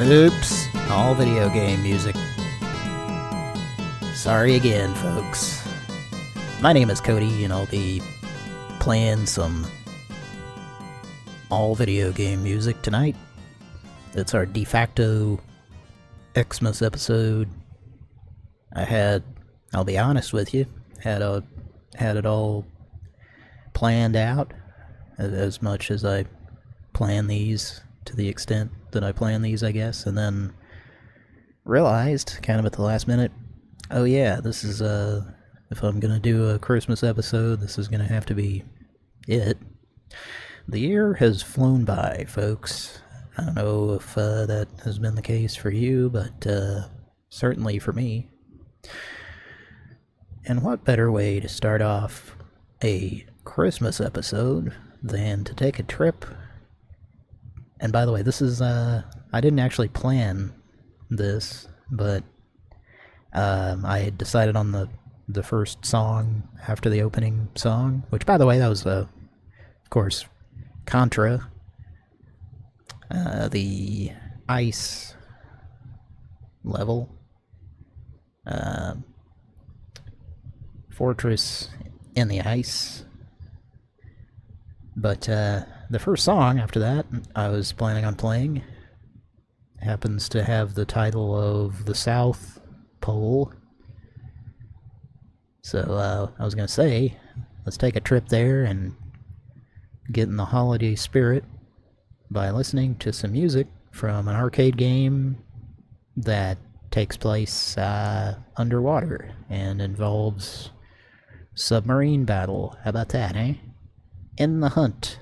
Oops, all video game music. Sorry again, folks. My name is Cody, and I'll be playing some all video game music tonight. It's our de facto Xmas episode. I'll be honest with you, had it all planned out, as much as I plan these, to the extent that I plan these, I guess, and then realized, kind of at the last minute, oh yeah, this is, if I'm gonna do a Christmas episode, this is gonna have to be it. The year has flown by, folks. I don't know if that has been the case for you, but certainly for me. And what better way to start off a Christmas episode than to take a trip? And by the way, this is, I didn't actually plan this, but I had decided on the first song after the opening song, which, by the way, that was, of course, Contra. The ice level. Fortress in the ice. But the first song after that I was planning on playing happens to have the title of The South Pole. So I was going to say, let's take a trip there and get in the holiday spirit by listening to some music from an arcade game that takes place underwater and involves submarine battle. How about that, eh? In the Hunt.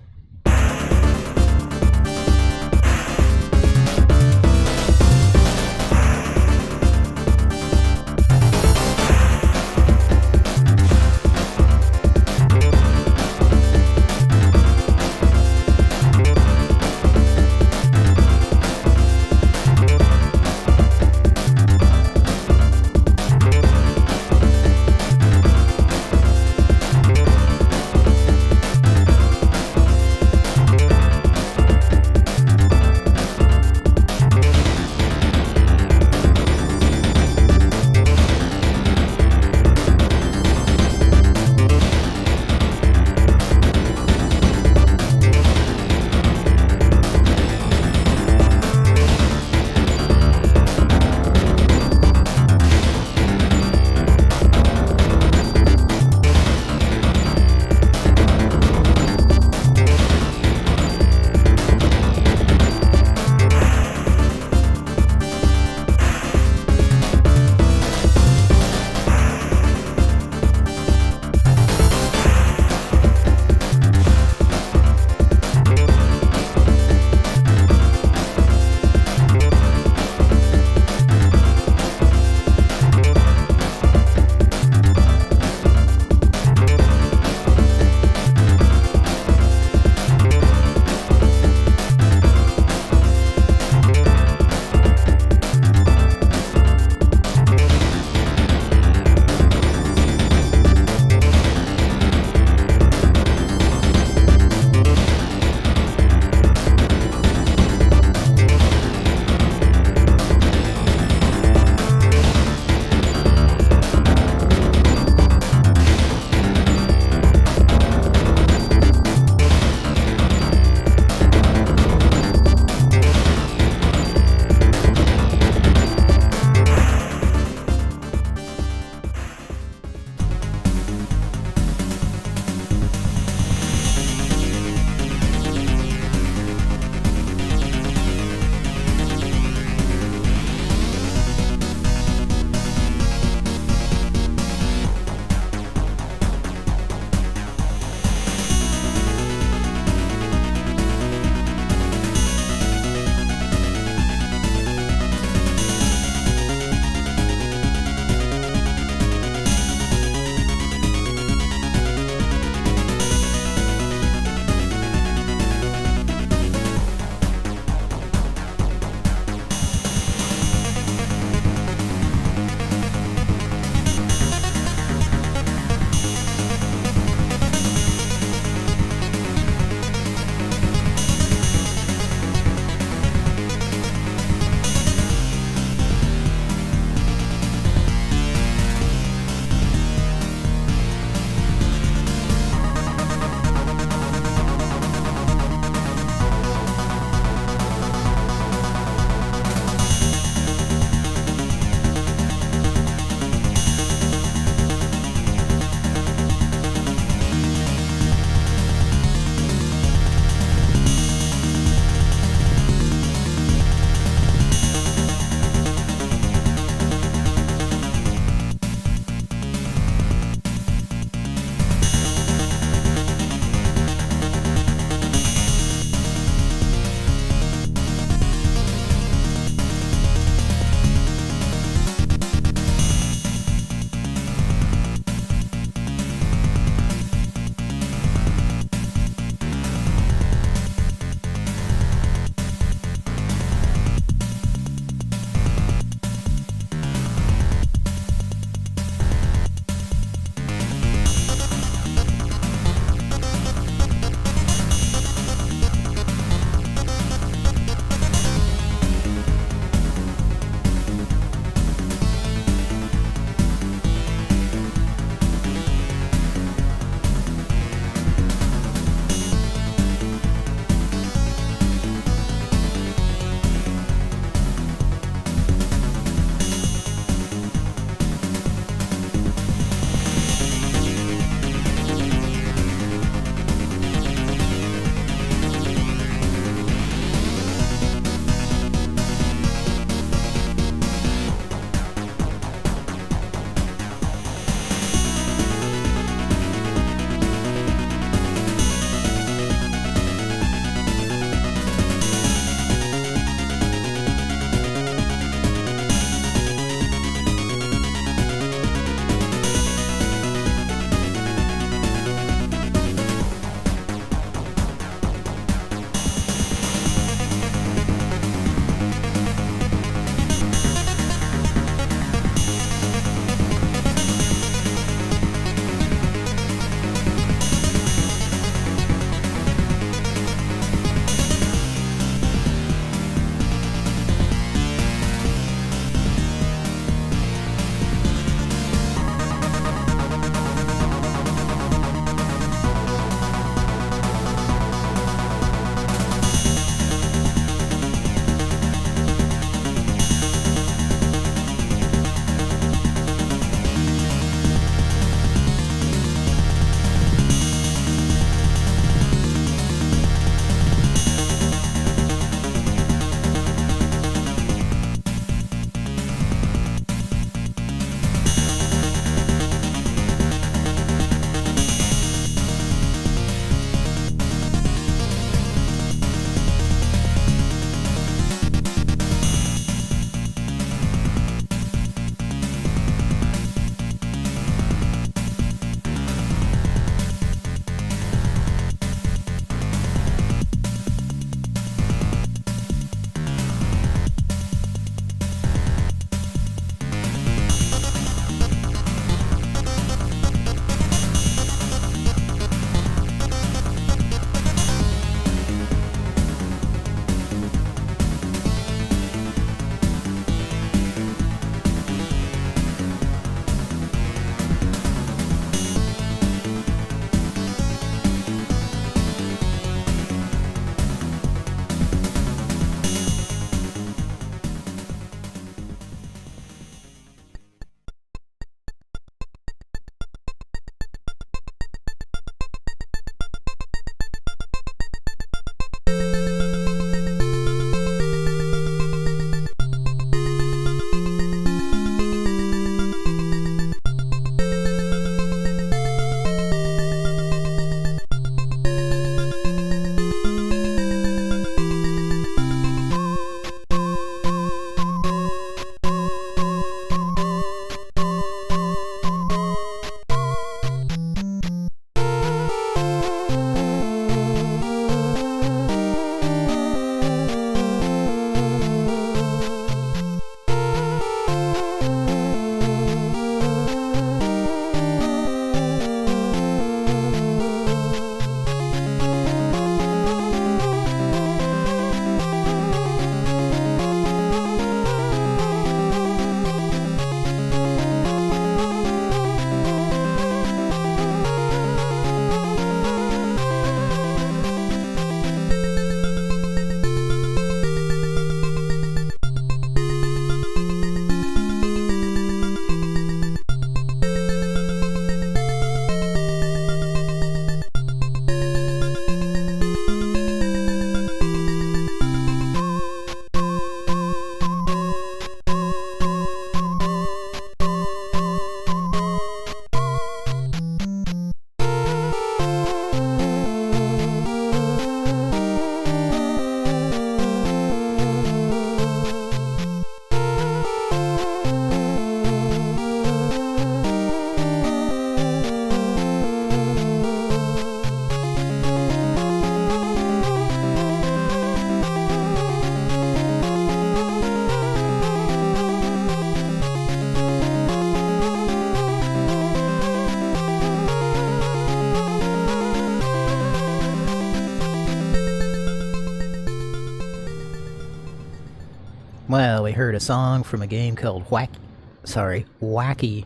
Well, we heard a song from a game called Wacky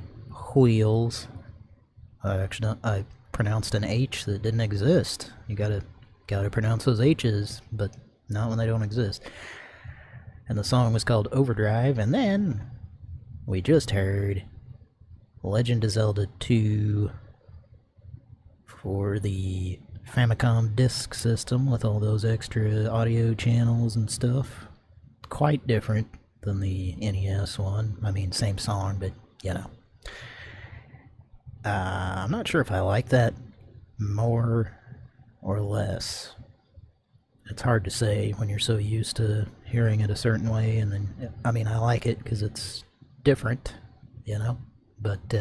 Wheels. I pronounced an H that didn't exist. You gotta pronounce those H's, but not when they don't exist. And the song was called Overdrive, and then we just heard Legend of Zelda 2 for the Famicom Disk System with all those extra audio channels and stuff. Quite different than the NES one. I mean, same song, but you know. I'm not sure if I like that more or less. It's hard to say when you're so used to hearing it a certain way, and then, I mean, I like it because it's different, you know, but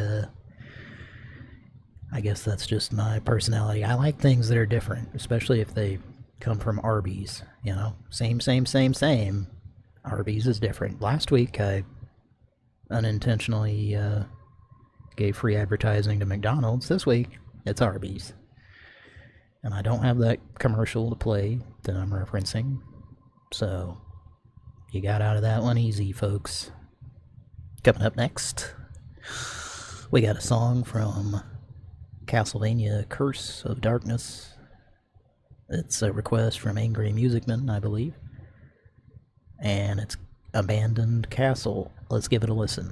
I guess that's just my personality. I like things that are different, especially if they come from Arby's, you know. Same. Arby's is different. Last week, I unintentionally gave free advertising to McDonald's. This week, it's Arby's. And I don't have that commercial to play that I'm referencing. So, you got out of that one easy, folks. Coming up next, we got a song from Castlevania Curse of Darkness. It's a request from Angry Musicman, I believe. And it's Abandoned Castle. Let's give it a listen.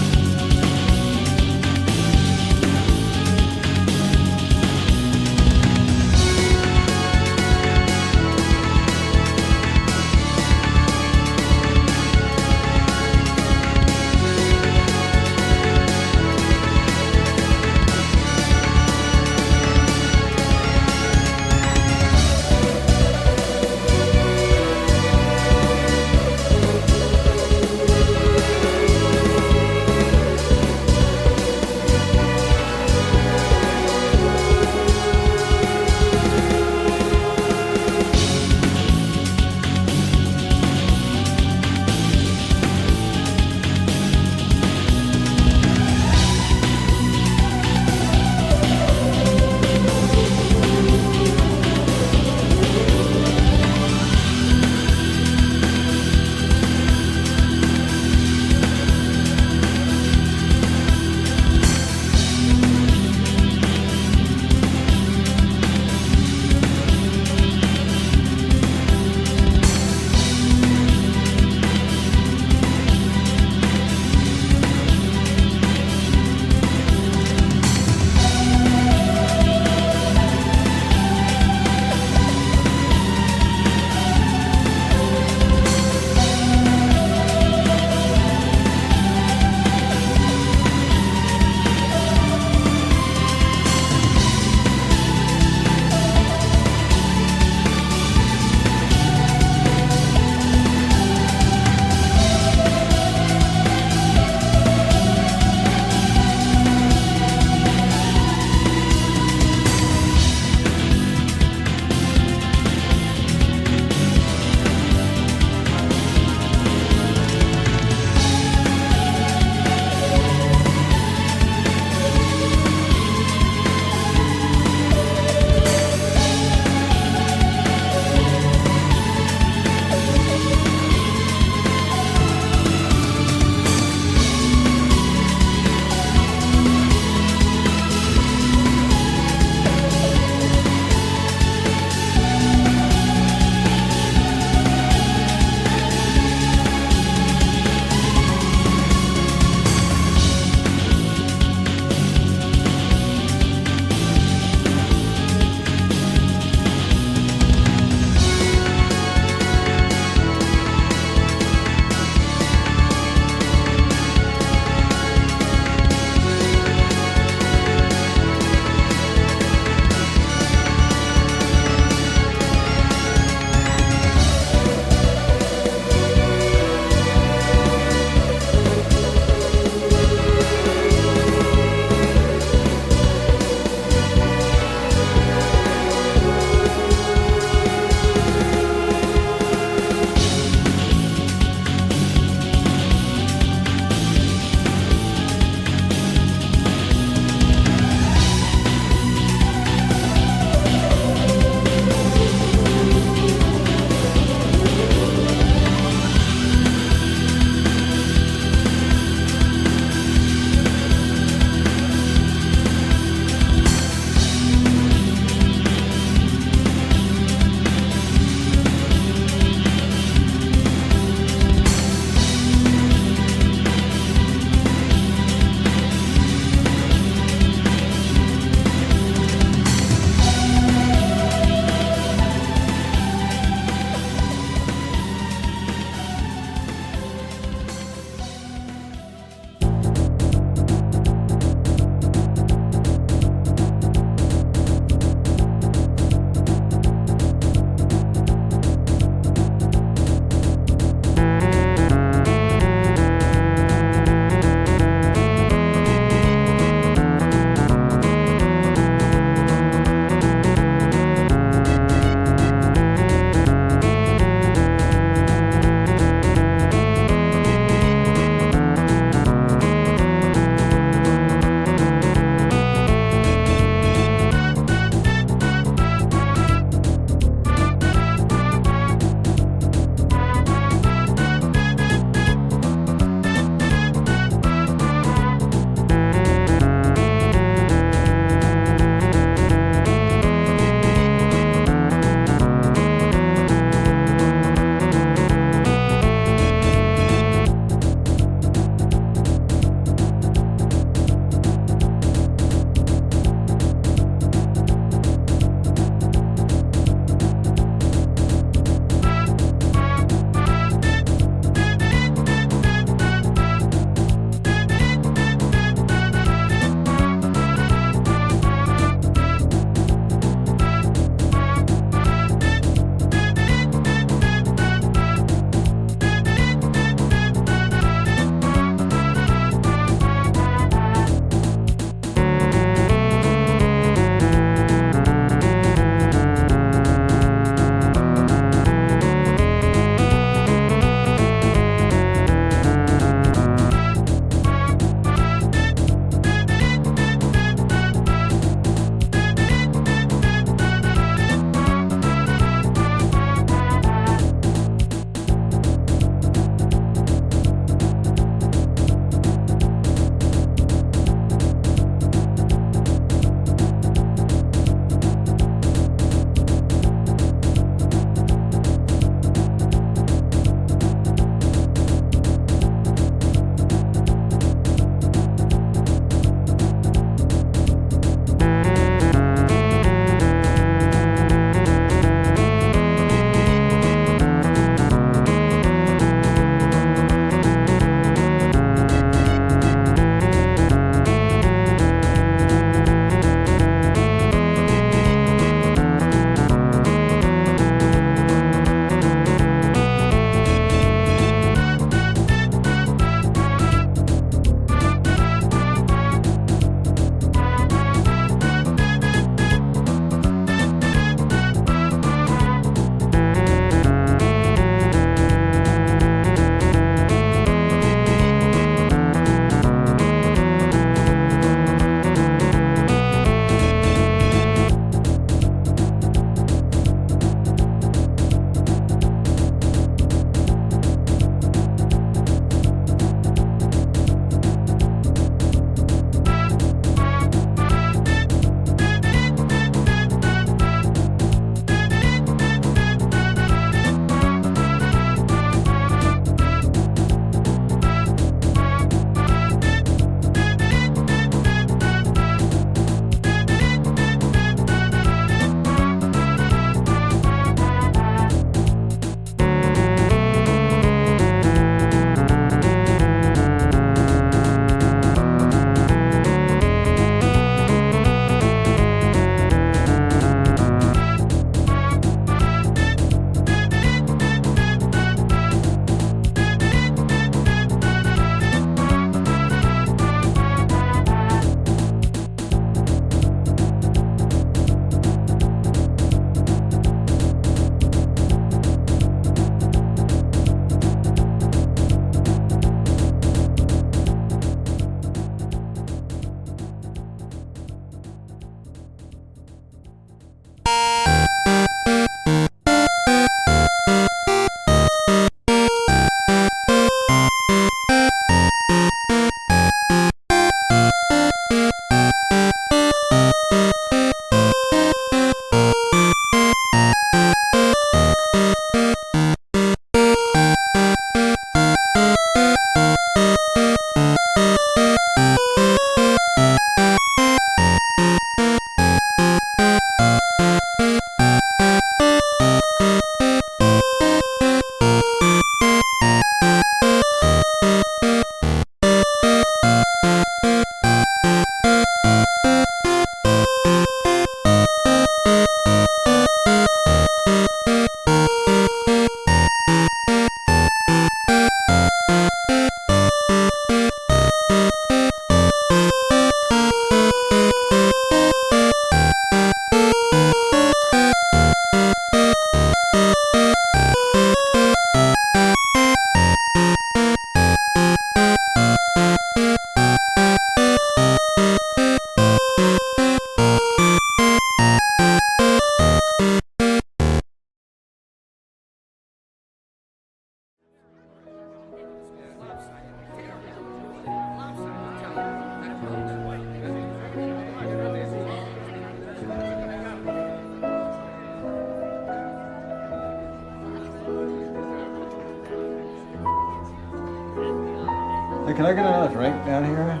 Hey, can I get another drink down here?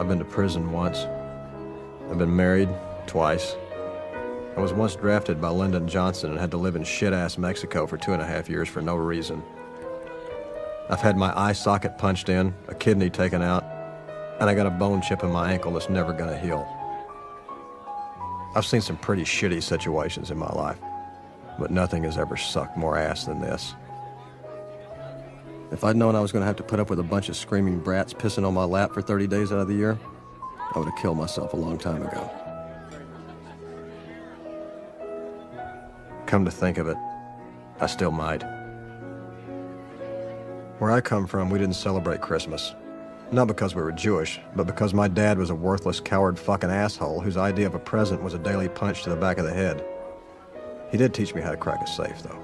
I've been to prison once. I've been married twice. I was once drafted by Lyndon Johnson and had to live in shit-ass Mexico for 2.5 years for no reason. I've had my eye socket punched in, a kidney taken out, and I got a bone chip in my ankle that's never gonna heal. I've seen some pretty shitty situations in my life, but nothing has ever sucked more ass than this. If I'd known I was gonna have to put up with a bunch of screaming brats pissing on my lap for 30 days out of the year, I would have killed myself a long time ago. Come to think of it, I still might. Where I come from, we didn't celebrate Christmas. Not because we were Jewish, but because my dad was a worthless, coward fucking asshole whose idea of a present was a daily punch to the back of the head. He did teach me how to crack a safe, though.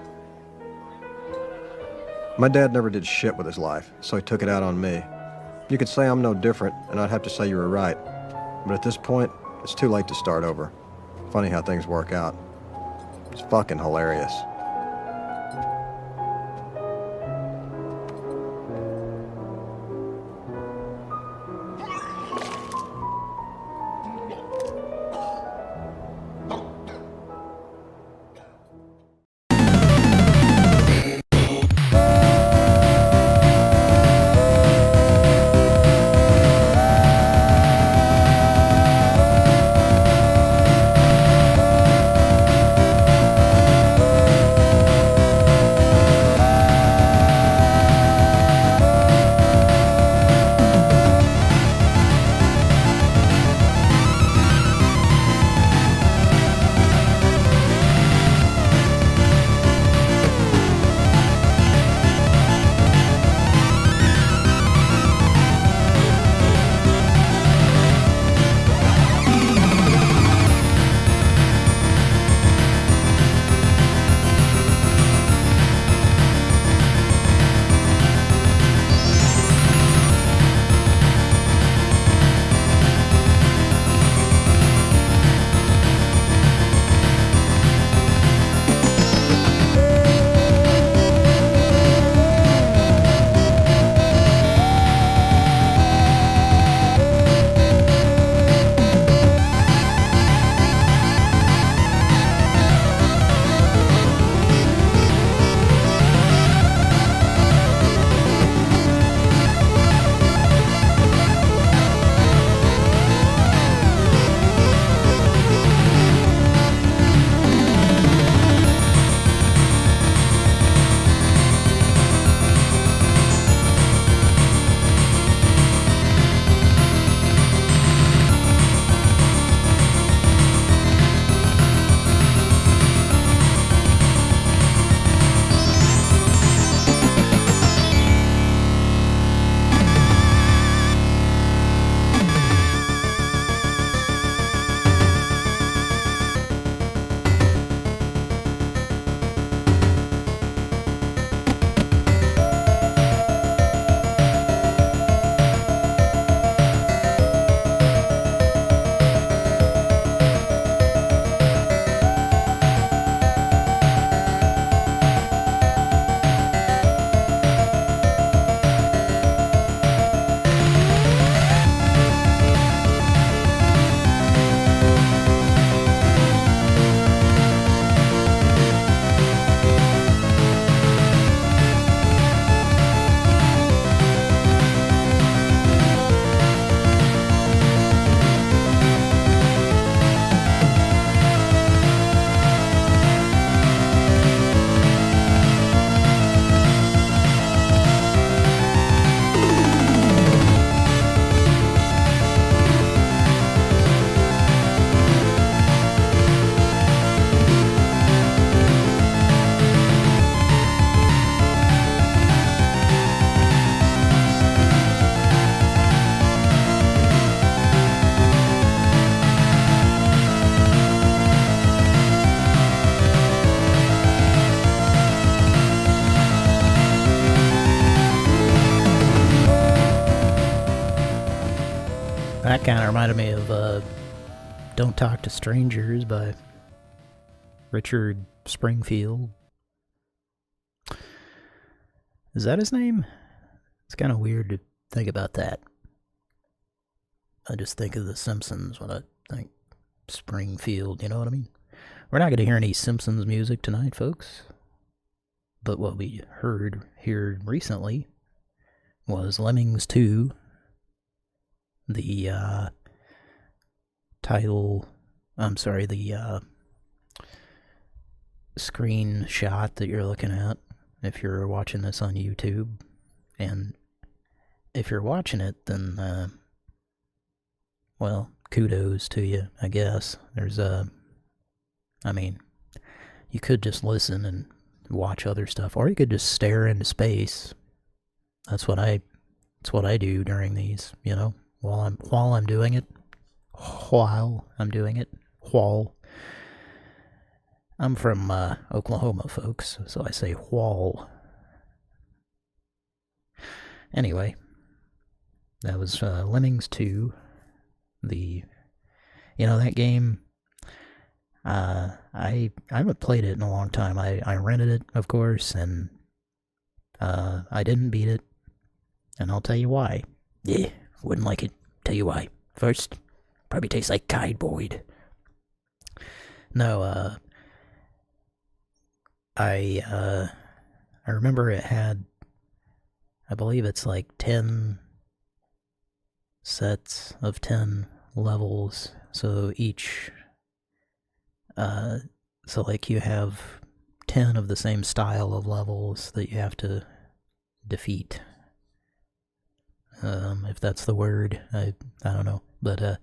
My dad never did shit with his life, so he took it out on me. You could say I'm no different, and I'd have to say you were right. But at this point, it's too late to start over. Funny how things work out. It's fucking hilarious. That kind of reminded me of Don't Talk to Strangers by Richard Springfield. Is that his name? It's kind of weird to Think about that. I just think of The Simpsons when I think Springfield, you know what I mean? We're not going to hear any Simpsons music tonight, folks. But what we heard here recently was Lemmings 2, the screenshot that you're looking at if you're watching this on YouTube. And if you're watching it, then, well, kudos to you, I guess. There's you could just listen and watch other stuff, or you could just stare into space. That's what I do during these, while I'm doing it. I'm from Oklahoma, folks, so I say while. Anyway, that was Lemmings 2. That game, I haven't played it in a long time. I rented it, of course, and I didn't beat it, and I'll tell you why. Yeah, wouldn't like it. Tell you why. First, probably tastes like cardboard. No, I remember it had, I believe it's like 10 sets of 10 levels, so each, so like you have 10 of the same style of levels that you have to defeat. If that's the word, I don't know, but I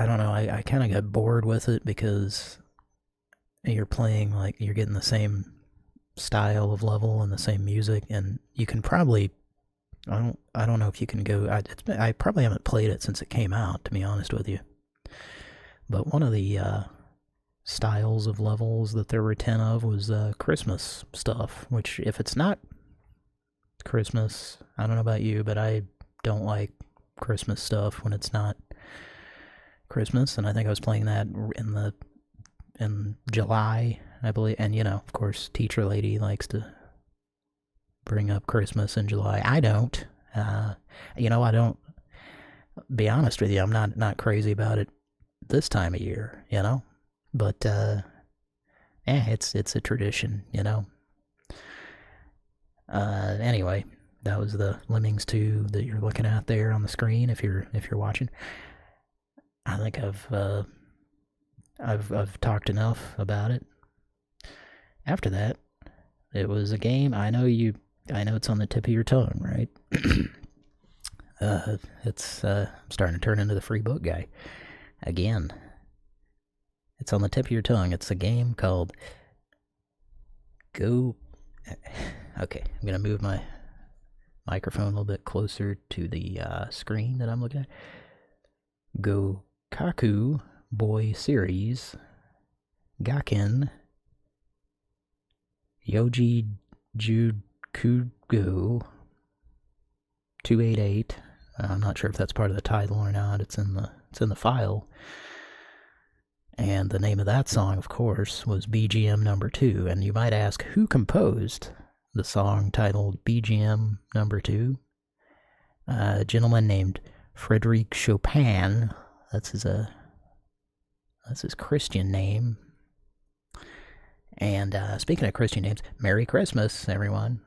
don't know, I kind of got bored with it because you're playing, like, you're getting the same style of level and the same music, and you can probably, I don't know if you can go, I probably haven't played it since it came out, to be honest with you, but one of the styles of levels that there were 10 of was Christmas stuff, which, if it's not Christmas, I don't know about you, but I don't like Christmas stuff when it's not Christmas, and I think I was playing that in July, I believe, and of course, teacher lady likes to bring up Christmas in July. I don't. I don't, be honest with you, I'm not crazy about it this time of year, but it's a tradition, Anyway, that was the Lemmings 2 that you're looking at there on the screen if you're watching. I think I've talked enough about it. After that, it was a game. I know it's on the tip of your tongue, right? It's starting to turn into the free book guy again. It's on the tip of your tongue. It's a game called Go. Okay, I'm gonna move my microphone a little bit closer to the screen that I'm looking at. Go Kaku Boy Series Gakken Yoji Jukugo 288. I'm not sure if that's part of the title or not. It's in the file. And the name of that song, of course, was BGM number 2. And you might ask, who composed the song titled BGM number 2? A gentleman named Frédéric Chopin. That's his Christian name. And speaking of Christian names, Merry Christmas, everyone.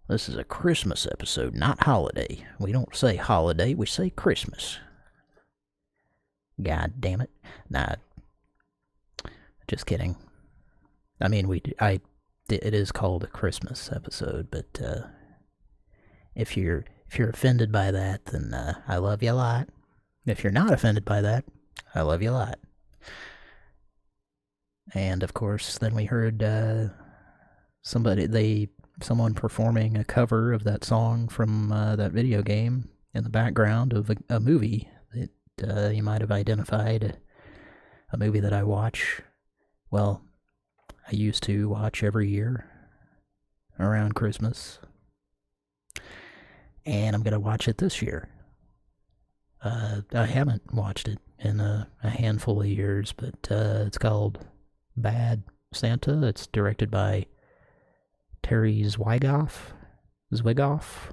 This is a Christmas episode, not holiday. We don't say holiday, we say Christmas. God damn it. Nah, just kidding. I mean, it is called a Christmas episode, but if you're offended by that, then I love you a lot. If you're not offended by that, I love you a lot. And of course, then we heard someone performing a cover of that song from that video game in the background of a movie that you might have identified, a movie that I watch. Well, I used to watch every year around Christmas, and I'm going to watch it this year. I haven't watched it in a handful of years, but it's called Bad Santa. It's directed by Terry Zwigoff, Zwigoff,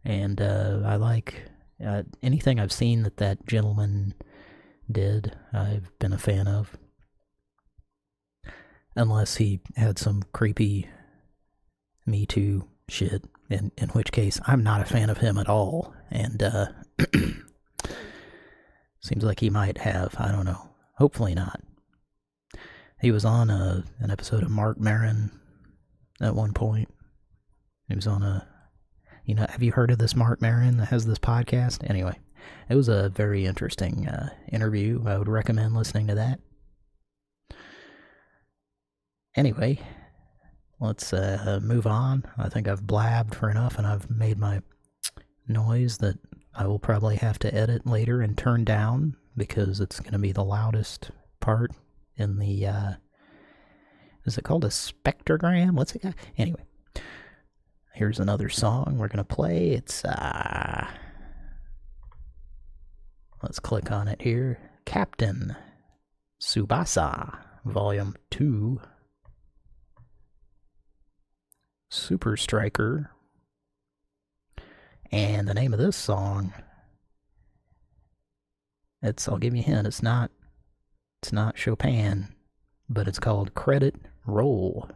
and I like anything I've seen that gentleman did. I've been a fan of, unless he had some creepy Me Too shit, in which case I'm not a fan of him at all, and seems like he might have, I don't know, hopefully not. He was on an episode of Mark Maron at one point. He was on have you heard of this Mark Maron that has this podcast? Anyway, it was a very interesting interview. I would recommend listening to that. Anyway, let's move on. I think I've blabbed for enough, and I've made my noise that I will probably have to edit later and turn down, because it's going to be the loudest part in the, is it called a spectrogram? What's it? Anyway, here's another song we're going to play. It's, let's click on it here. Captain Tsubasa, Volume 2. Super Striker. And the name of this song, I'll give you a hint, it's not Chopin, but it's called Credit Roll.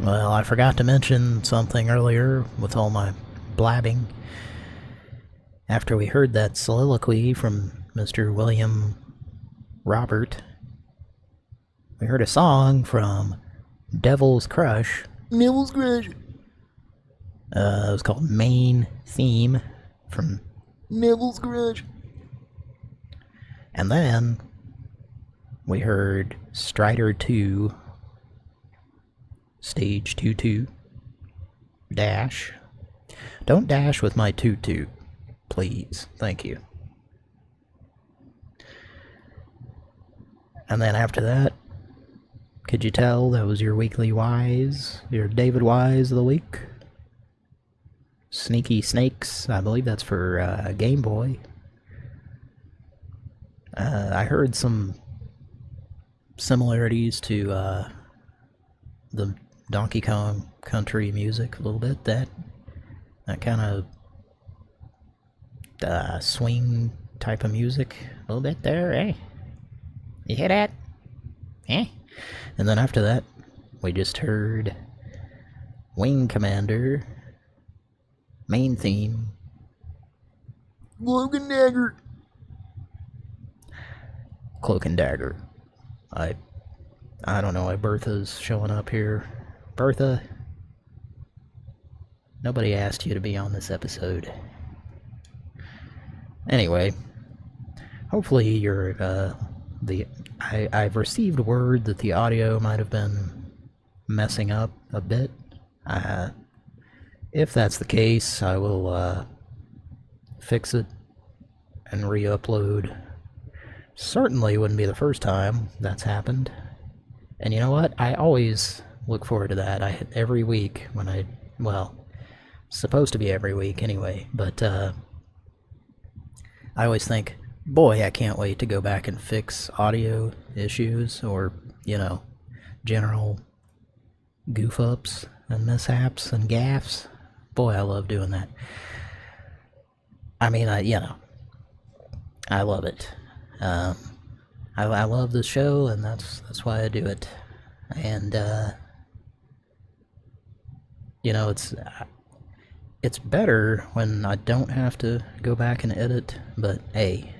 Well, I forgot to mention something earlier with all my blabbing. After we heard that soliloquy from Mr. William Robert, we heard a song from Devil's Crush. Devil's Crush. It was called Main Theme from Devil's Crush. And then we heard Strider 2, Stage 2-2, Dash. Don't dash with my tutu, please. Thank you. And then after that, could you tell that was your weekly Wise, your David Wise of the week? Sneaky Snakes, I believe that's for Game Boy. I heard some similarities to the Donkey Kong Country music a little bit. That kind of swing type of music a little bit there, eh? You hear that? Eh? And then after that, we just heard Wing Commander, main theme, Cloak and Dagger. Cloak and Dagger. I don't know why Bertha's showing up here. Bertha, nobody asked you to be on this episode. Anyway, hopefully you're, I've received word that the audio might have been messing up a bit. If that's the case, I will fix it and re-upload. Certainly wouldn't be the first time that's happened. And you know what? I always look forward to that. Every week when well, supposed to be every week anyway, but I always think, boy, I can't wait to go back and fix audio issues or, general goof-ups and mishaps and gaffes. Boy, I love doing that. I mean, I love it. I love the show, and that's why I do it. And it's better when I don't have to go back and edit. But hey,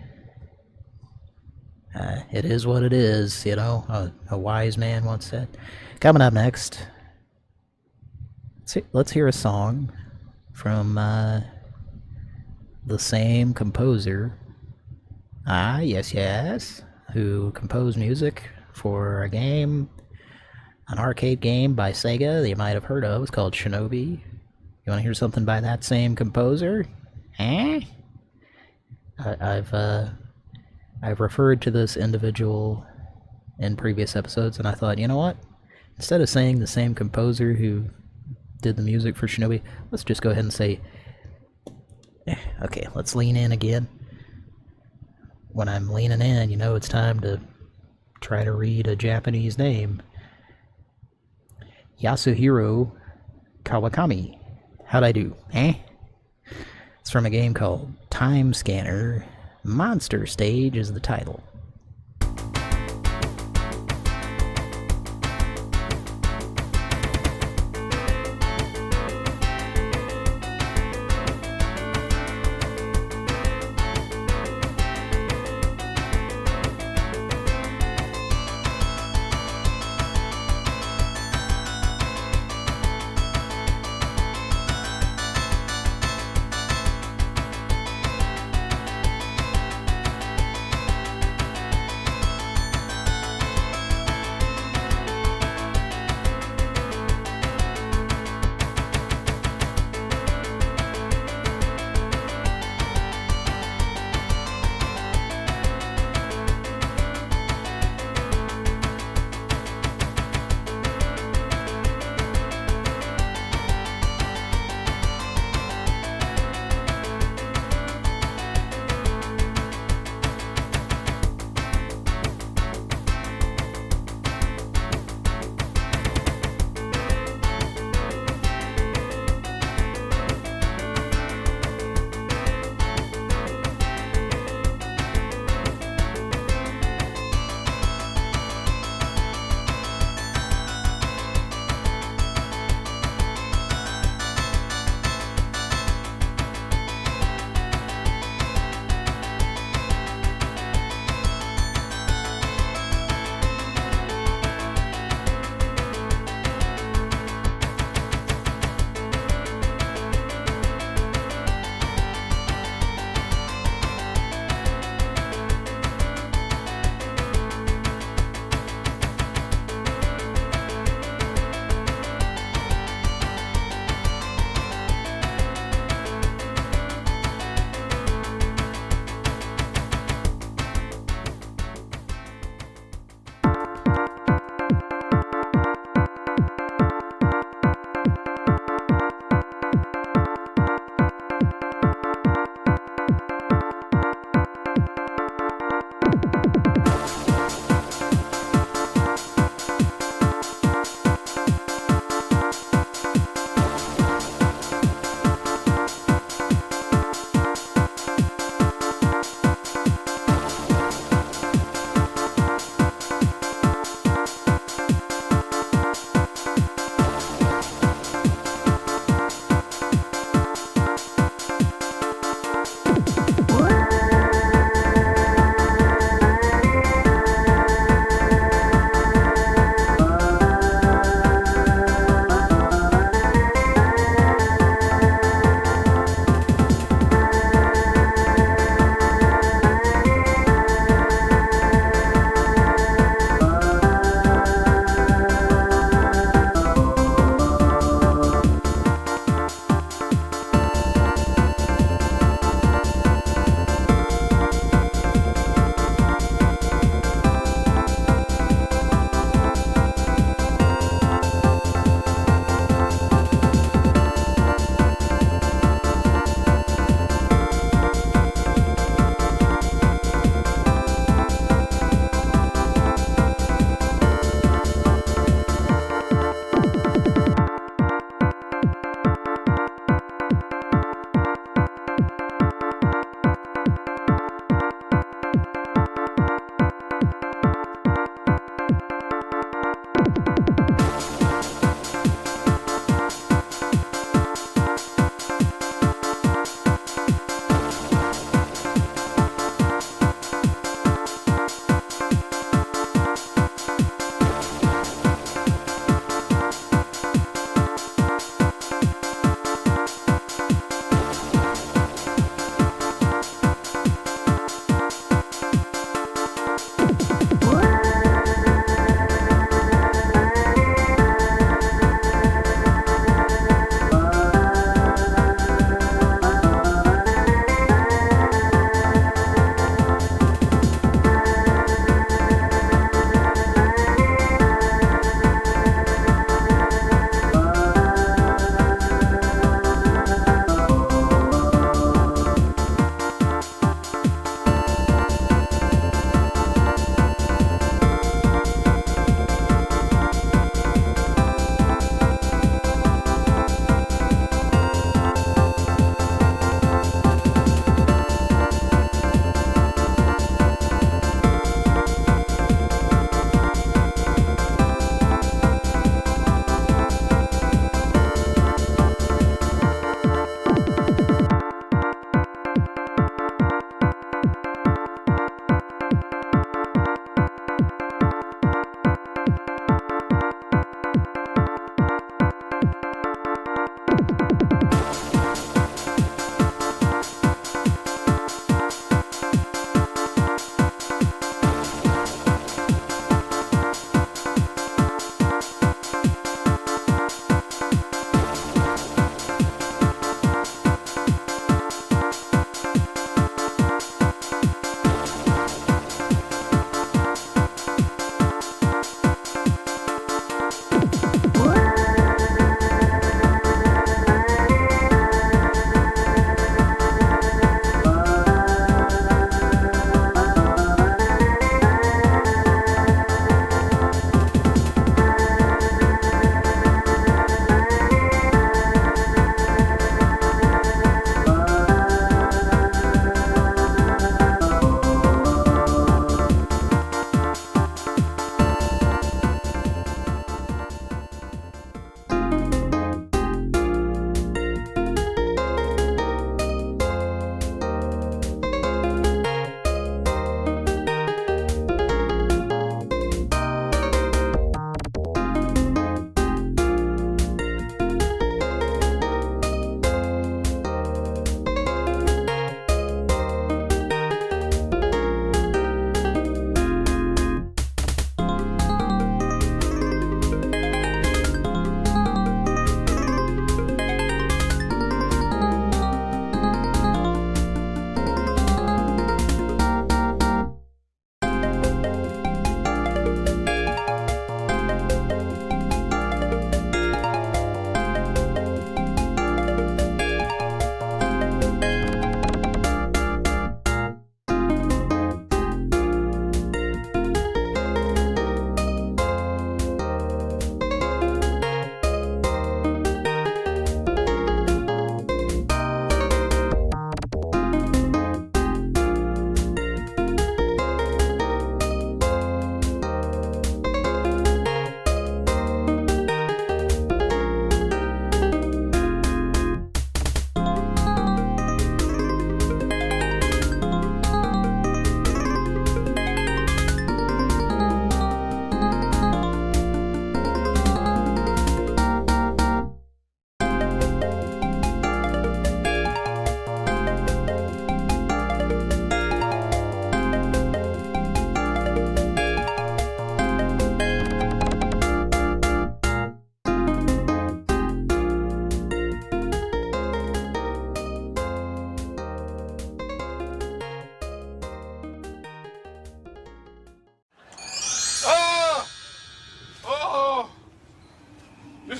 it is what it is. A wise man once said. Coming up next, let's hear a song from the same composer. Yes, who composed music for a game, an arcade game by Sega that you might have heard of. It's called Shinobi. You want to hear something by that same composer? I've referred to this individual in previous episodes, and I thought, you know what? Instead of saying the same composer who did the music for Shinobi, let's just go ahead and say, okay, let's lean in again. When I'm leaning in, it's time to try to read a Japanese name. Yasuhiro Kawakami. How'd I do? It's from a game called Time Scanner. Monster Stage is the title.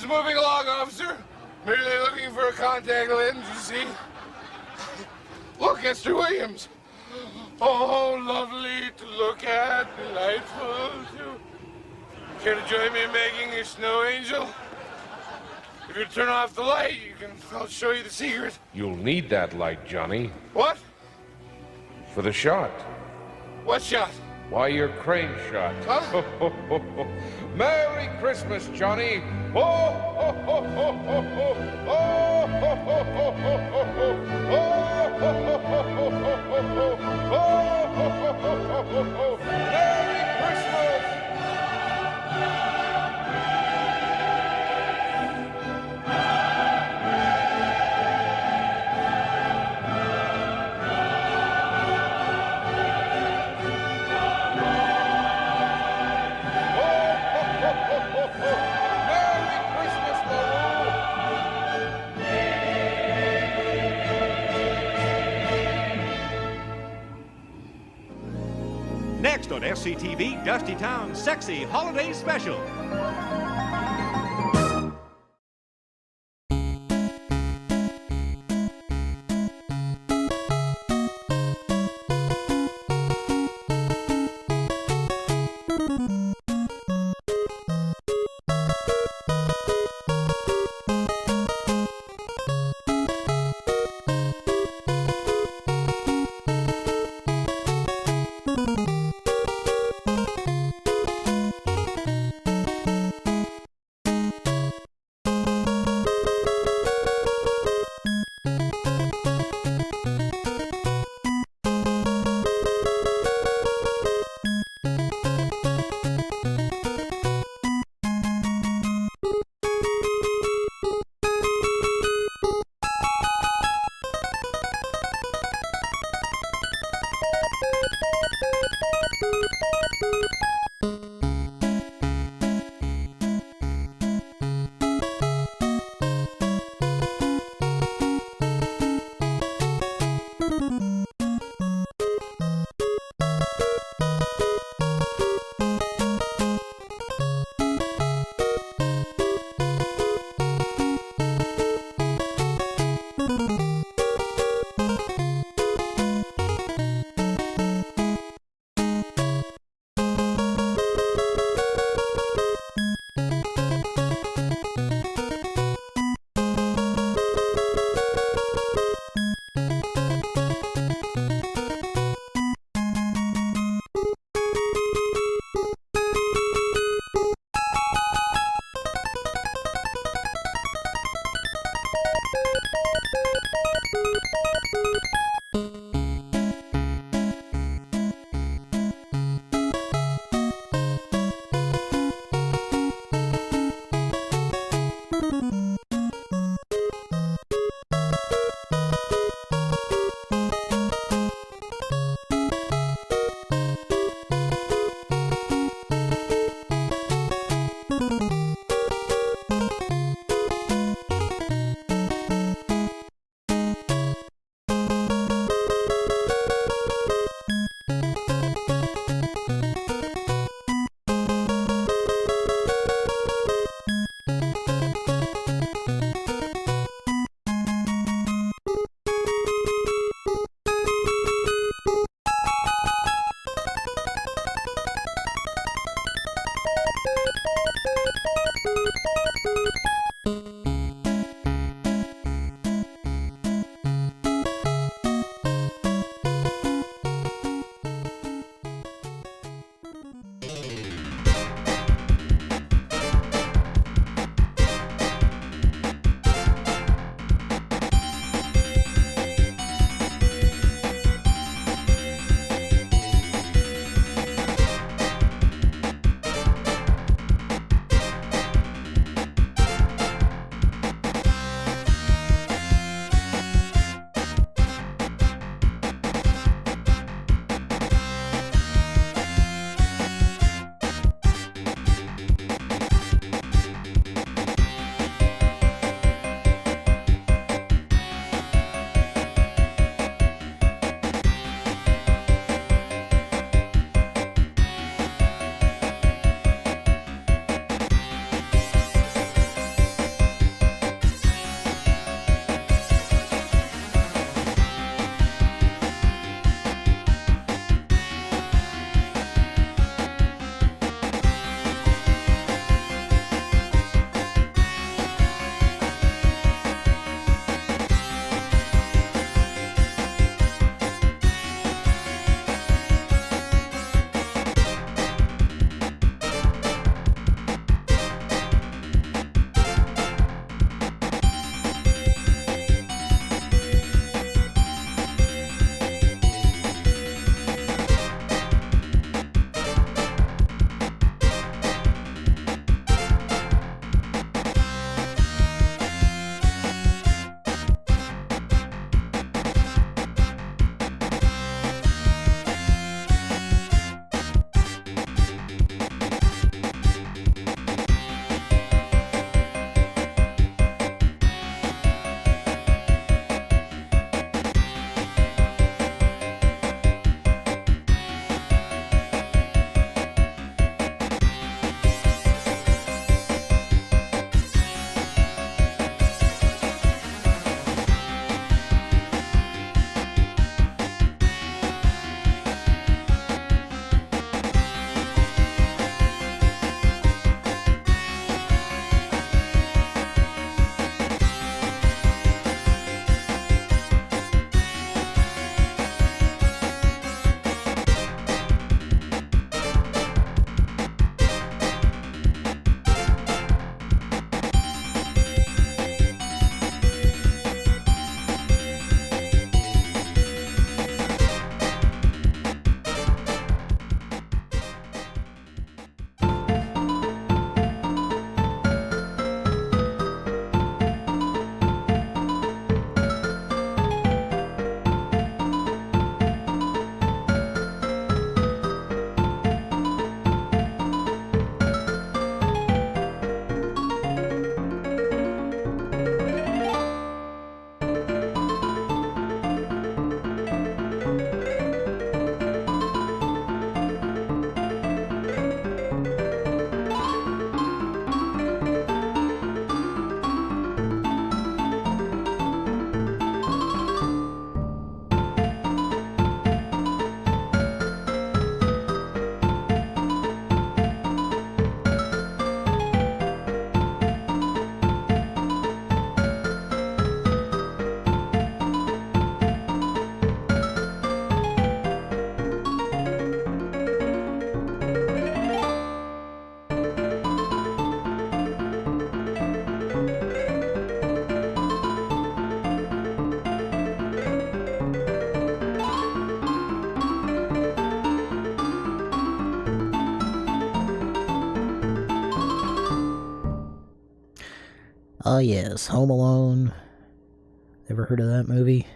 moving along, officer. Merely looking for a contact lens, you see. Look, Esther Williams. Oh, lovely to look at, delightful too. Care to join me in making a snow angel? If you turn off the light, I'll show you the secret. You'll need that light, Johnny, What? for the shot. What shot? Why, your crane shot. Huh? Merry Christmas, Johnny. Oh, ho, ho, ho, ho, ho. Oh, ho, ho, ho, ho, ho, ho. Oh, ho, ho, ho, ho, ho, ho, ho. Oh, ho, ho, ho, ho, ho, ho. Merry Christmas! Next on SCTV, Dusty Town's Sexy Holiday Special. Oh yes, Home Alone. Ever heard of that movie?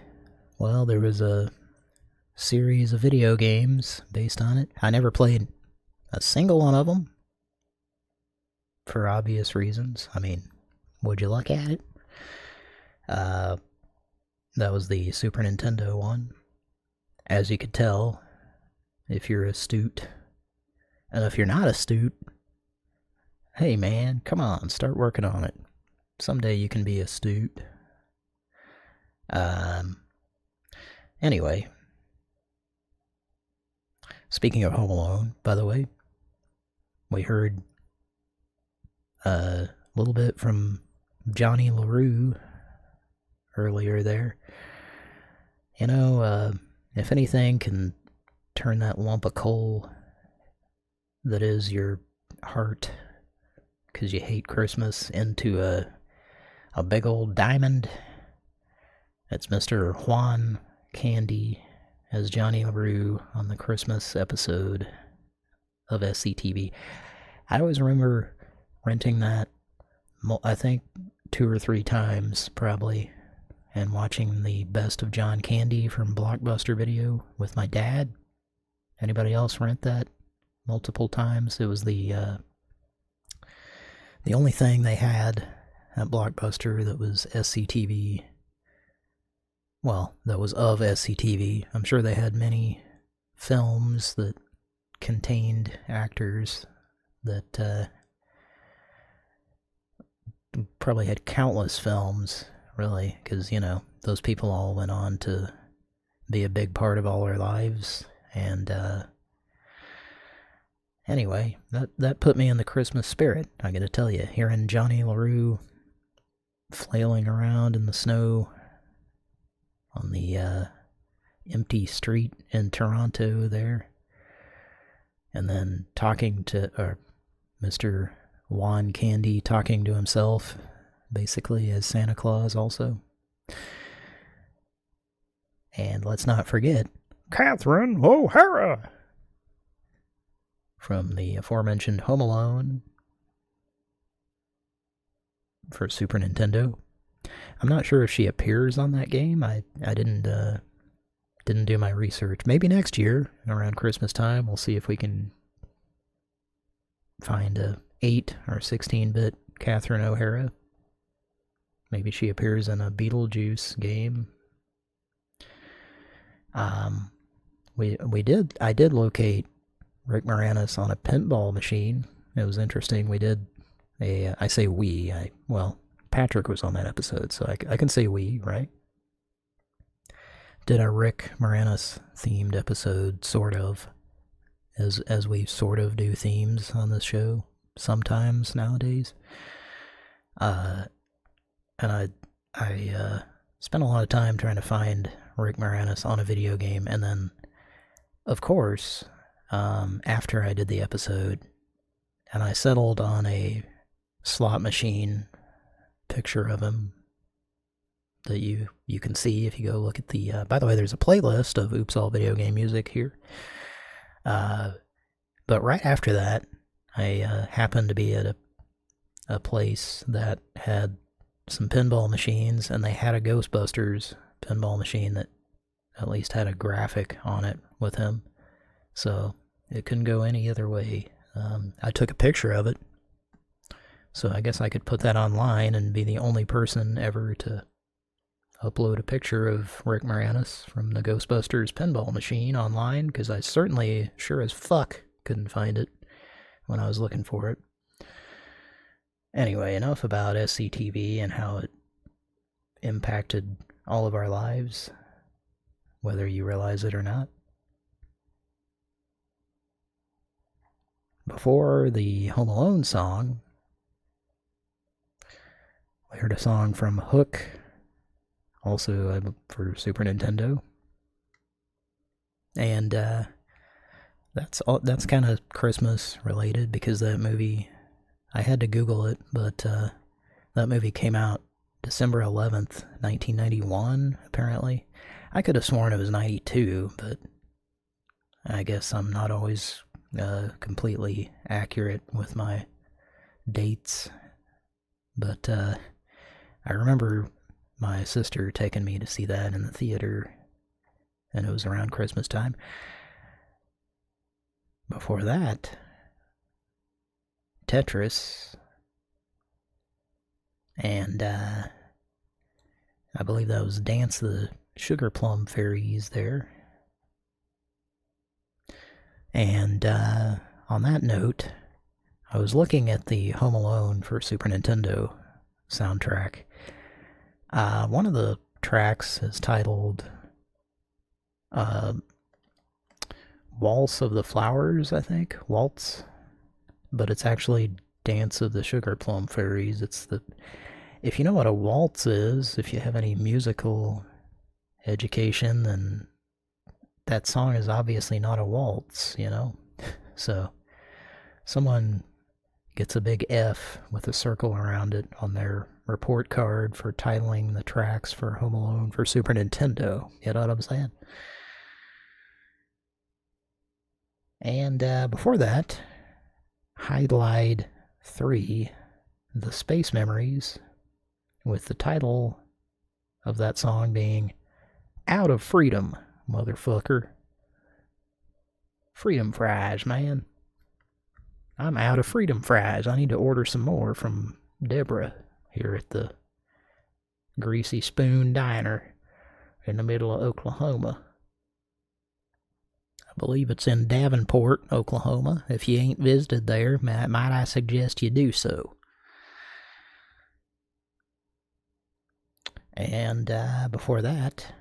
Well, there was a series of video games based on it. I never played a single one of them, for obvious reasons. I mean, would you look at it? That was the Super Nintendo one. As you could tell, if you're astute. And if you're not astute, hey man, come on, start working on it. Someday you can be astute. Anyway. Speaking of Home Alone, by the way, we heard a little bit from Johnny LaRue earlier there. You know, if anything can turn that lump of coal that is your heart, because you hate Christmas, into a big old diamond, it's Mr. Juan Candy as Johnny LaRue on the Christmas episode of SCTV. I always remember renting that, I think 2 or 3 times probably, and watching the Best of John Candy from Blockbuster Video with my dad. Anybody else rent that multiple times? It was the only thing they had at Blockbuster that was SCTV. Well, that was of SCTV. I'm sure they had many films that contained actors that probably had countless films, really, because, you know, those people all went on to be a big part of all our lives. And anyway, that put me in the Christmas spirit, I gotta tell you. Hearing Johnny LaRue flailing around in the snow on the empty street in Toronto there, and then talking to Mr. Juan Candy talking to himself, basically, as Santa Claus also. And let's not forget Catherine O'Hara from the aforementioned Home Alone for Super Nintendo. I'm not sure if she appears on that game. I didn't do my research. Maybe next year, around Christmas time, we'll see if we can find a 8 or 16-bit Catherine O'Hara. Maybe she appears in a Beetlejuice game. I did locate Rick Moranis on a pinball machine. It was interesting. We did Patrick was on that episode, so I can say we, right? Did a Rick Moranis themed episode, sort of, as we sort of do themes on this show sometimes nowadays. And I spent a lot of time trying to find Rick Moranis on a video game, and then, of course, after I did the episode, and I settled on a slot machine picture of him that you can see if you go look at the by the way, there's a playlist of Oops All Video Game Music here, but right after that I happened to be at a place that had some pinball machines, and they had a Ghostbusters pinball machine that at least had a graphic on it with him, so it couldn't go any other way. I took a picture of it, so I guess I could put that online and be the only person ever to upload a picture of Rick Moranis from the Ghostbusters pinball machine online, because I certainly, sure as fuck, couldn't find it when I was looking for it. Anyway, enough about SCTV and how it impacted all of our lives, whether you realize it or not. Before the Home Alone song, we heard a song from Hook, also for Super Nintendo. And that's kind of Christmas related, because that movie, I had to Google it, but that movie came out December 11th, 1991, apparently. I could have sworn it was 92, but I guess I'm not always completely accurate with my dates. But I remember my sister taking me to see that in the theater, and it was around Christmas time. Before that, Tetris, and I believe that was Dance the Sugar Plum Fairies there. And on that note, I was looking at the Home Alone for Super Nintendo soundtrack. One of the tracks is titled Waltz of the Flowers, I think. Waltz. But it's actually Dance of the Sugar Plum Fairies. If you know what a waltz is, if you have any musical education, then that song is obviously not a waltz, you know? So, someone gets a big F with a circle around it on their report card for titling the tracks for Home Alone for Super Nintendo. You know what I'm saying? And before that, Hydlide 3, The Space Memories, with the title of that song being Out of Freedom, motherfucker. Freedom fries, man. I'm out of freedom fries. I need to order some more from Deborah here at the Greasy Spoon Diner in the middle of Oklahoma. I believe it's in Davenport, Oklahoma. If you ain't visited there, might I suggest you do so. And before that,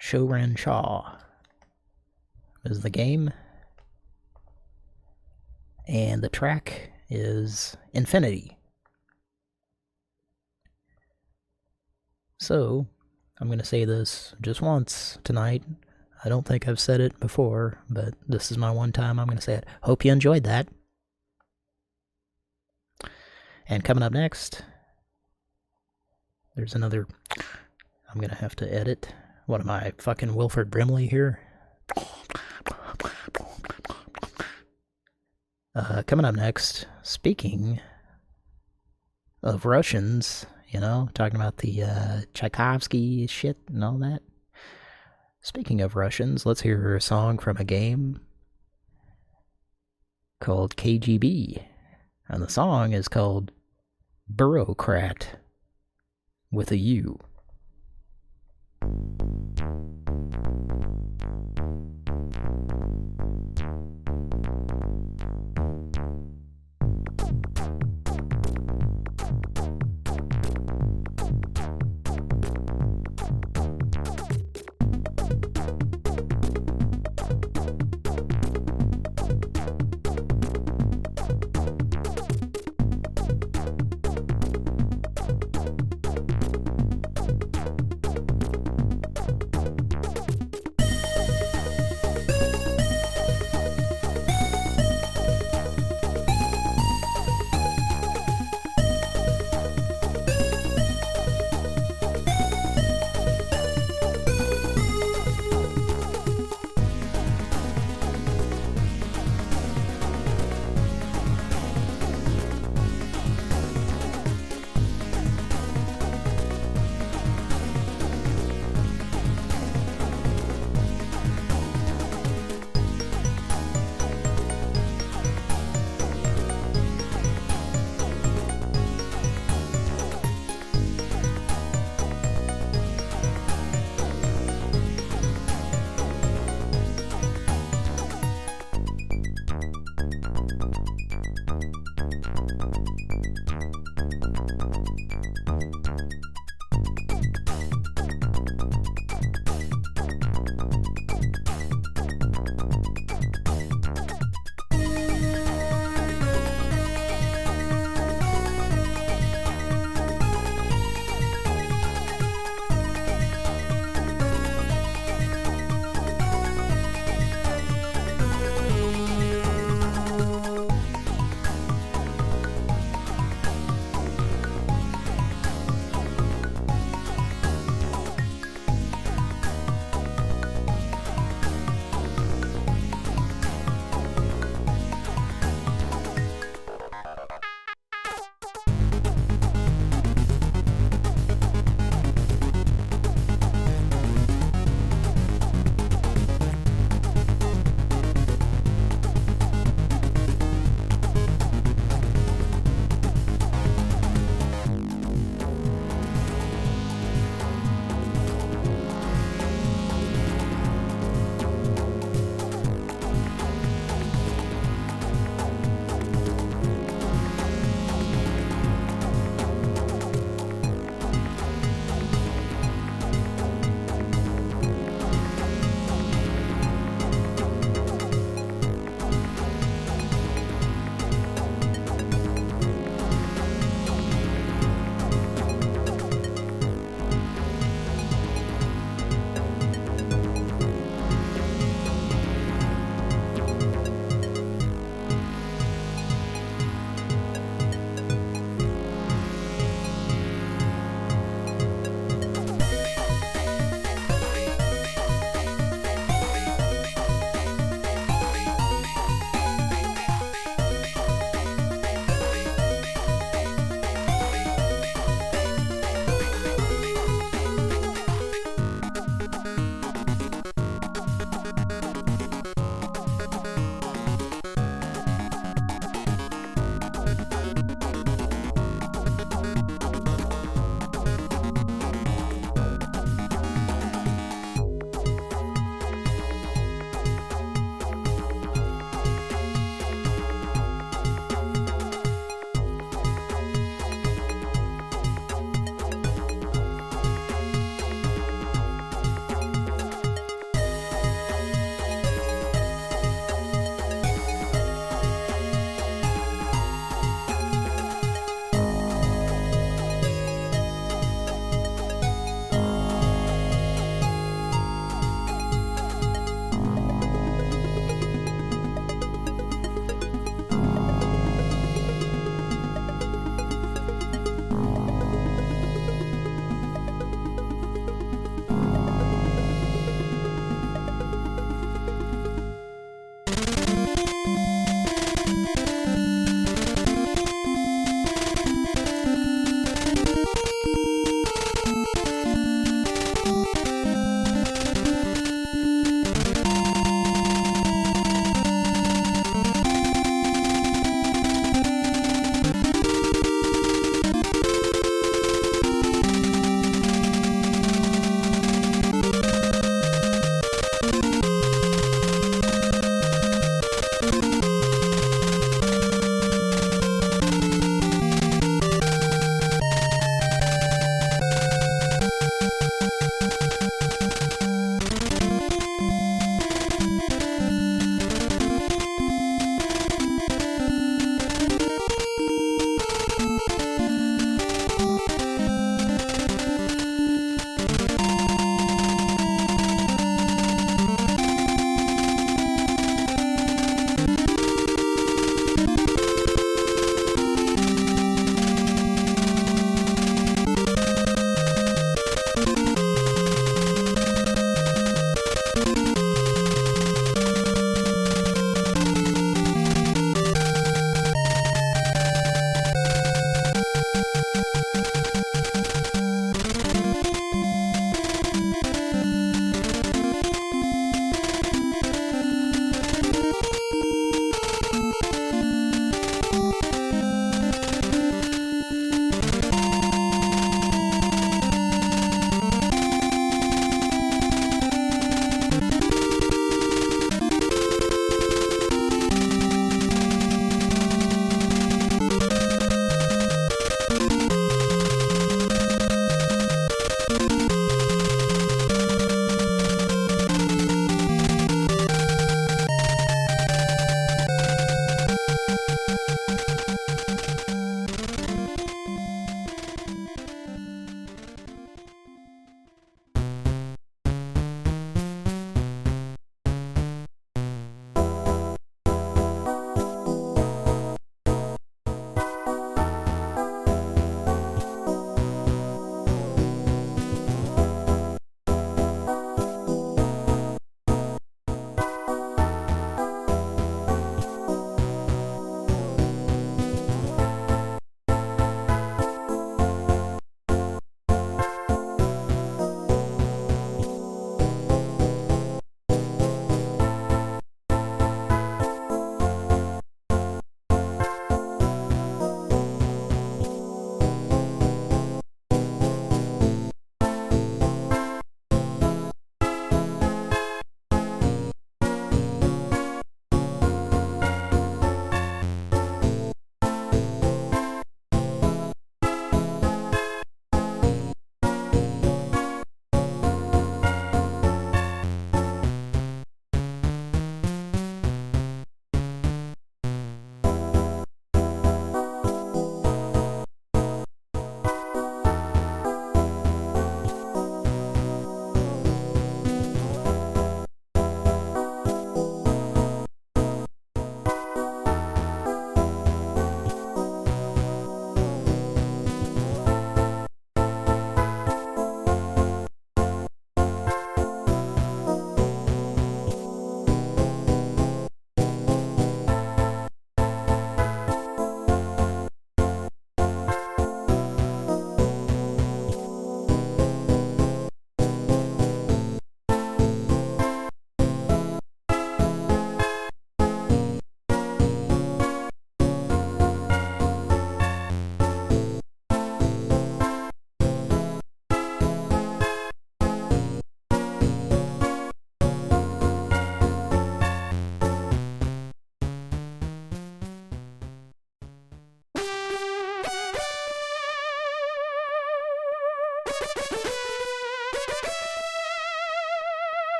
Shoren Shaw is the game. And the track is Infinity. So, I'm going to say this just once tonight. I don't think I've said it before, but this is my one time I'm going to say it. Hope you enjoyed that. And coming up next, there's another... I'm going to have to edit. What am I, fucking Wilford Brimley here? Coming up next, speaking of Russians, you know, talking about the Tchaikovsky shit and all that. Speaking of Russians, let's hear a song from a game called KGB. And the song is called Bureaucrat with a U.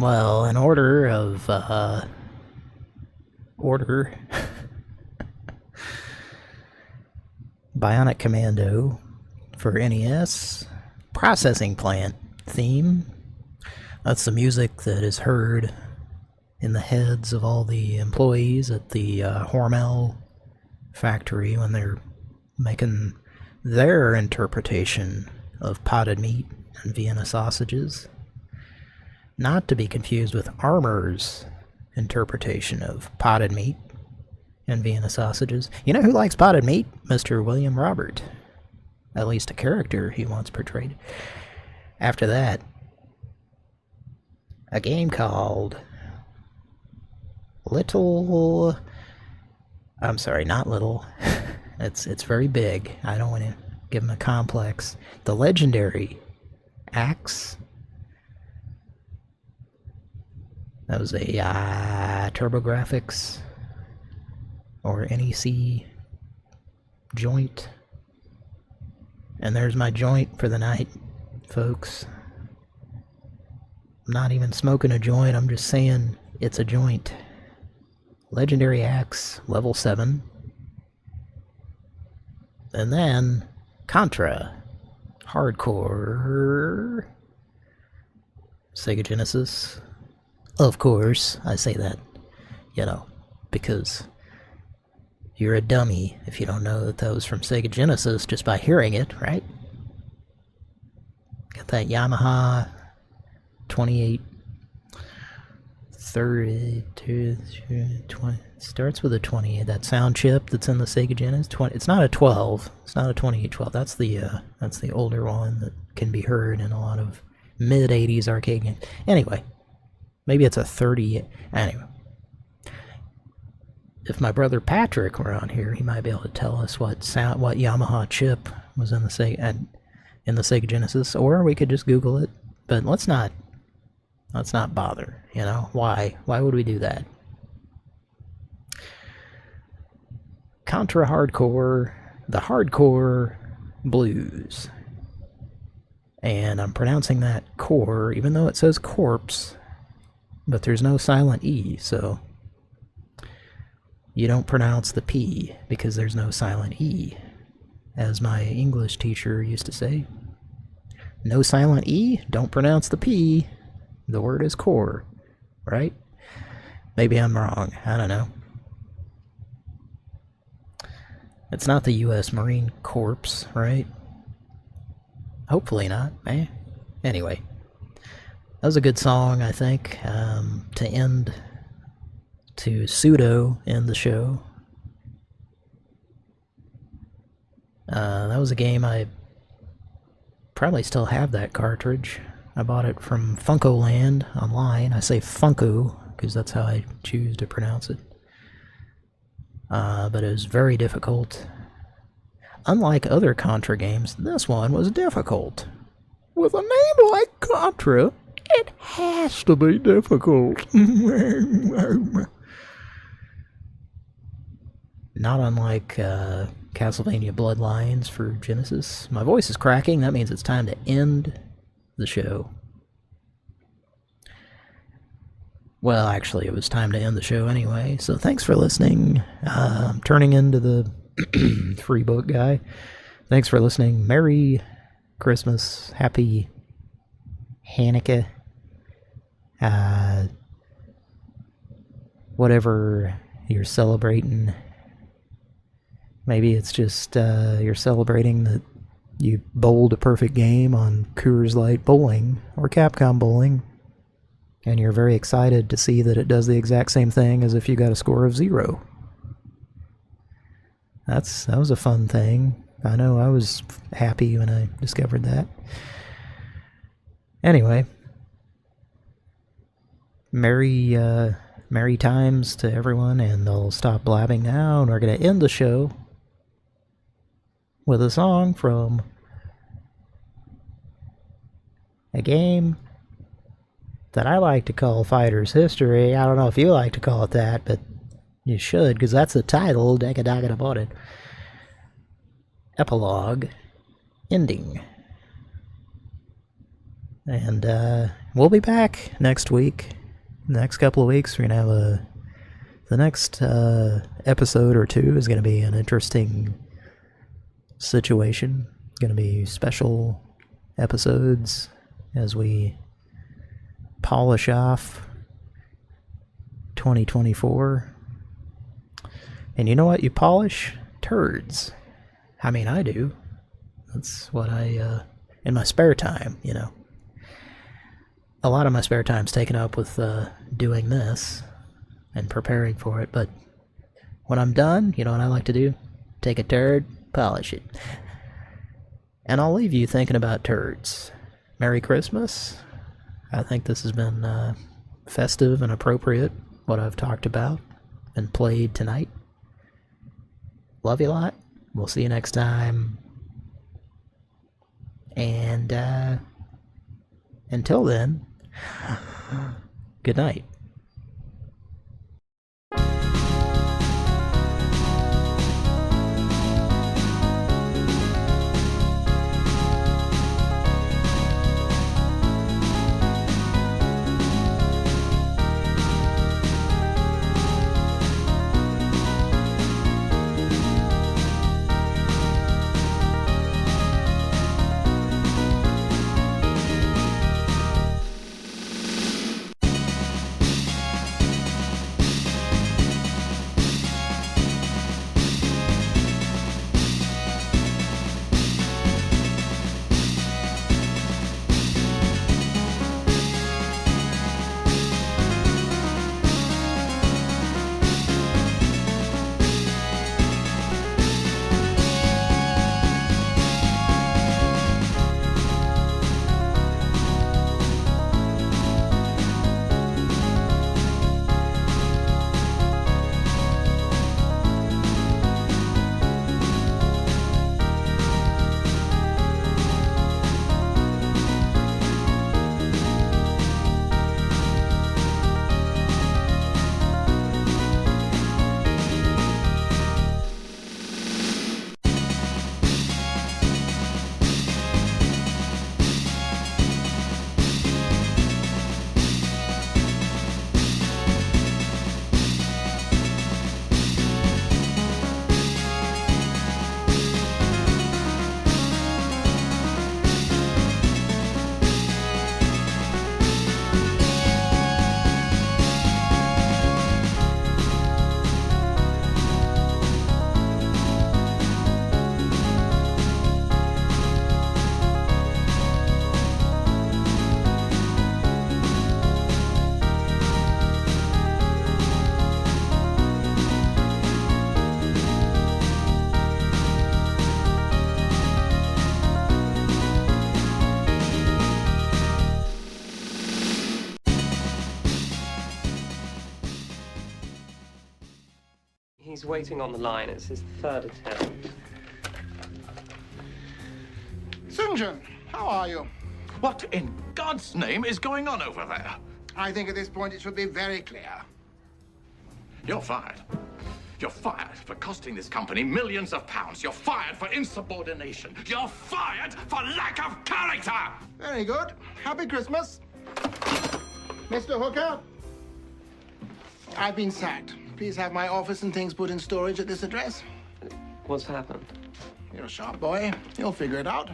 Well, in order of, order, Bionic Commando for NES, Processing Plant theme. That's the music that is heard in the heads of all the employees at the Hormel factory when they're making their interpretation of potted meat and Vienna sausages. Not to be confused with Armour's interpretation of potted meat and Vienna sausages. You know who likes potted meat? Mr. William Robert. At least a character he once portrayed. After that, a game called Little... I'm sorry, not Little. It's very big. I don't want to give him a complex. The legendary Axe. That was a TurboGrafx or NEC joint. And there's my joint for the night, folks. I'm not even smoking a joint, I'm just saying it's a joint. Legendary Axe, level 7. And then Contra, Hardcore, Sega Genesis. Of course, I say that, you know, because you're a dummy if you don't know that that was from Sega Genesis just by hearing it, right? Got that Yamaha 2832, 20, starts with a 28, that sound chip that's in the Sega Genesis. It's not a 12, it's not a 2812, that's the older one that can be heard in a lot of mid-80s arcade games. Anyway, maybe it's a 30, anyway. If my brother Patrick were on here, he might be able to tell us what Yamaha chip was in the Sega Genesis, or we could just Google it. But let's not bother, you know? Why would we do that? Contra Hardcore, the Hardcore Blues. And I'm pronouncing that core, even though it says corpse, but there's no silent E, so you don't pronounce the P because there's no silent E, as my English teacher used to say. No silent E, don't pronounce the P. The word is core, right? Maybe I'm wrong, I don't know. It's not the U.S. Marine Corps, right? Hopefully not, eh? Anyway, that was a good song, I think, to pseudo end the show. That was a game I probably still have that cartridge. I bought it from Funkoland online. I say Funko because that's how I choose to pronounce it. But it was very difficult. Unlike other Contra games, this one was difficult. With a name like Contra, it has to be difficult. Not unlike Castlevania Bloodlines for Genesis. My voice is cracking, that means it's time to end the show. Well, actually, it was time to end the show anyway, so thanks for listening. I'm turning into the free book guy. Thanks for listening. Merry Christmas. Happy Hanukkah. Whatever you're celebrating. Maybe it's just you're celebrating that you bowled a perfect game on Coors Light Bowling or Capcom Bowling, and you're very excited to see that it does the exact same thing as if you got a score of 0. That was a fun thing. I know I was happy when I discovered that. Anyway, merry times to everyone, and I'll stop blabbing now, and we're going to end the show with a song from a game that I like to call Fighter's History. I don't know if you like to call it that, but you should, because that's the title. Daga about it. Epilogue. Ending. And we'll be back next week. Next couple of weeks, we're going to have the next episode or two is going to be an interesting situation. Going to be special episodes as we polish off 2024. And you know what you polish? Turds. I mean, I do. That's what I, in my spare time, you know. A lot of my spare time's taken up with doing this and preparing for it, but when I'm done, you know what I like to do? Take a turd, polish it. And I'll leave you thinking about turds. Merry Christmas. I think this has been festive and appropriate, what I've talked about and played tonight. Love you a lot. We'll see you next time. And until then, good night. He's waiting on the line. It's his third attempt. St. John, how are you? What in God's name is going on over there? I think at this point it should be very clear. You're fired. You're fired for costing this company millions of pounds. You're fired for insubordination. You're fired for lack of character! Very good. Happy Christmas. Mr. Hooker, I've been sacked. Please have my office and things put in storage at this address. What's happened? You're a sharp boy. You'll figure it out.